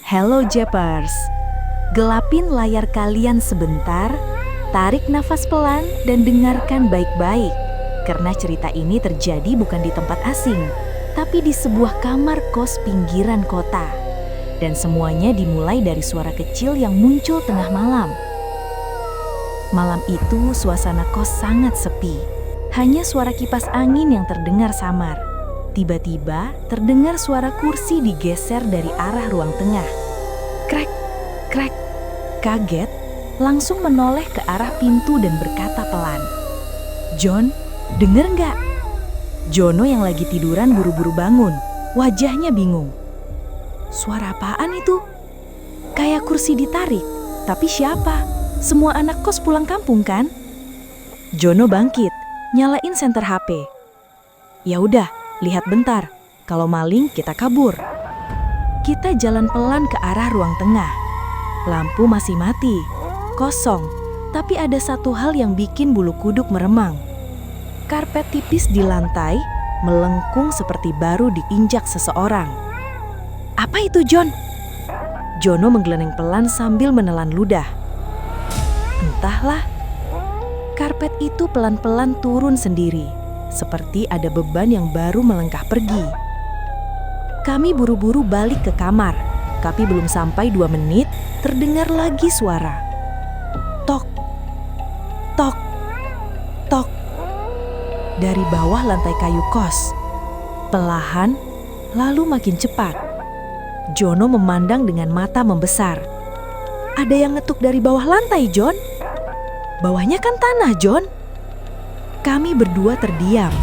Hello Japers, gelapin layar kalian sebentar, tarik nafas pelan dan dengarkan baik-baik. Karena cerita ini terjadi bukan di tempat asing, tapi di sebuah kamar kos pinggiran kota. Dan semuanya dimulai dari suara kecil yang muncul tengah malam. Malam itu suasana kos sangat sepi, hanya suara kipas angin yang terdengar samar. Tiba-tiba terdengar suara kursi digeser dari arah ruang tengah. Krek, krek. Kaget, langsung menoleh ke arah pintu dan berkata pelan, "John, denger nggak?" Jono yang lagi tiduran buru-buru bangun, wajahnya bingung. Suara apaan itu? Kayak kursi ditarik, tapi siapa? Semua anak kos pulang kampung kan? Jono bangkit, nyalain senter HP. Ya udah, lihat bentar, kalau maling kita kabur. Kita jalan pelan ke arah ruang tengah. Lampu masih mati, kosong, tapi ada satu hal yang bikin bulu kuduk meremang. Karpet tipis di lantai melengkung seperti baru diinjak seseorang. Apa itu, John? Jono menggeleng pelan sambil menelan ludah. Entahlah, karpet itu pelan-pelan turun sendiri. Seperti ada beban yang baru melangkah pergi. Kami buru-buru balik ke kamar, tapi belum sampai 2 menit, terdengar lagi suara. Tok, tok, tok. Dari bawah lantai kayu kos. Perlahan, lalu makin cepat. Jono memandang dengan mata membesar. Ada yang ngetuk dari bawah lantai, John. Bawahnya kan tanah, John. Kami berdua terdiam.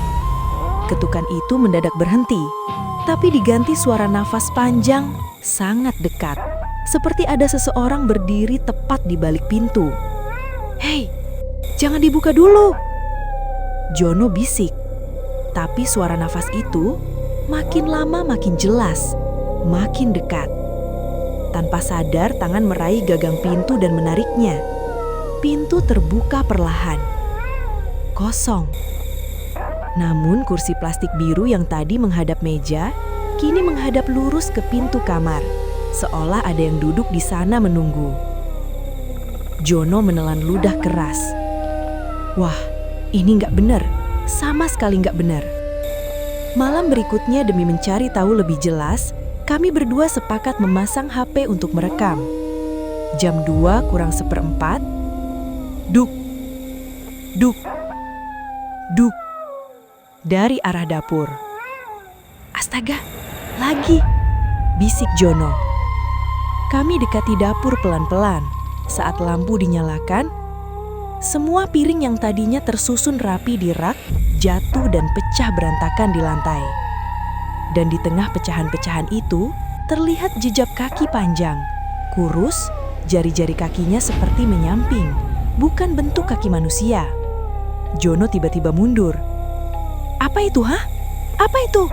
Ketukan itu mendadak berhenti, tapi diganti suara nafas panjang sangat dekat. Seperti ada seseorang berdiri tepat di balik pintu. "Hei, jangan dibuka dulu!" Jono bisik. Tapi suara nafas itu makin lama makin jelas, makin dekat. Tanpa sadar tangan meraih gagang pintu dan menariknya. Pintu terbuka perlahan. Kosong. Namun kursi plastik biru yang tadi menghadap meja, kini menghadap lurus ke pintu kamar, seolah ada yang duduk di sana menunggu. Jono menelan ludah keras. Wah, ini nggak benar, sama sekali nggak benar. Malam berikutnya demi mencari tahu lebih jelas, kami berdua sepakat memasang HP untuk merekam. Jam 2 kurang seperempat, duk, duk, duk, dari arah dapur. Astaga, lagi, bisik Jono. Kami dekati dapur pelan-pelan. Saat lampu dinyalakan, semua piring yang tadinya tersusun rapi di rak jatuh dan pecah berantakan di lantai. Dan di tengah pecahan-pecahan itu, terlihat jejak kaki panjang, kurus, jari-jari kakinya seperti menyamping, bukan bentuk kaki manusia. Jono tiba-tiba mundur. Apa itu, hah? Apa itu?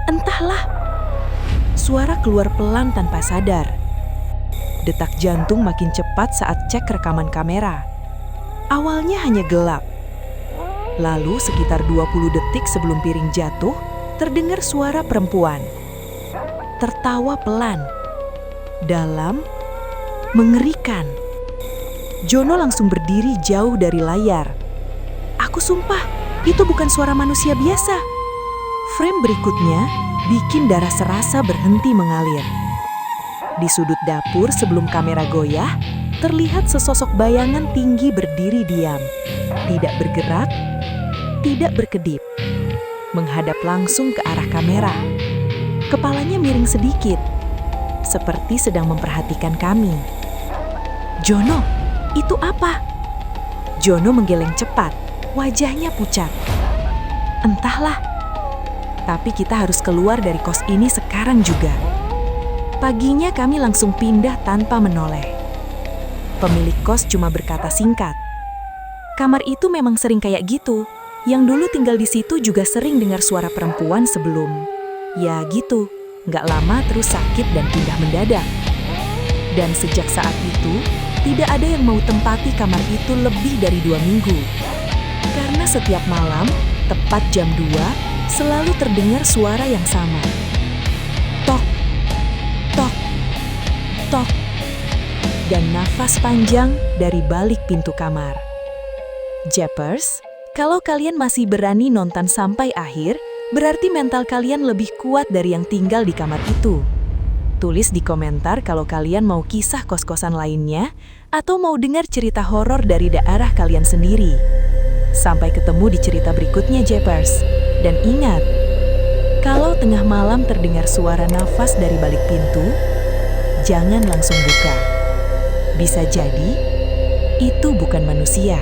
Entahlah. Suara keluar pelan tanpa sadar. Detak jantung makin cepat saat cek rekaman kamera. Awalnya hanya gelap. Lalu sekitar 20 detik sebelum piring jatuh, terdengar suara perempuan. Tertawa pelan. Dalam, mengerikan. Jono langsung berdiri jauh dari layar. Aku sumpah, itu bukan suara manusia biasa. Frame berikutnya bikin darah serasa berhenti mengalir. Di sudut dapur sebelum kamera goyah, terlihat sesosok bayangan tinggi berdiri diam. Tidak bergerak, tidak berkedip. Menghadap langsung ke arah kamera. Kepalanya miring sedikit, seperti sedang memperhatikan kami. Jono, itu apa? Jono menggeleng cepat, wajahnya pucat. Entahlah, tapi kita harus keluar dari kos ini sekarang juga. Paginya kami langsung pindah tanpa menoleh. Pemilik kos cuma berkata singkat. Kamar itu memang sering kayak gitu. Yang dulu tinggal di situ juga sering dengar suara perempuan sebelum. Ya gitu, nggak lama terus sakit dan pindah mendadak. Dan sejak saat itu, tidak ada yang mau tempati kamar itu lebih dari 2 minggu. Karena setiap malam, tepat jam 2, selalu terdengar suara yang sama. Tok, tok, tok. Dan nafas panjang dari balik pintu kamar. Jappers, kalau kalian masih berani nonton sampai akhir, berarti mental kalian lebih kuat dari yang tinggal di kamar itu. Tulis di komentar kalau kalian mau kisah kos-kosan lainnya atau mau dengar cerita horor dari daerah kalian sendiri. Sampai ketemu di cerita berikutnya, Jappers. Dan ingat, kalau tengah malam terdengar suara nafas dari balik pintu, jangan langsung buka. Bisa jadi, itu bukan manusia.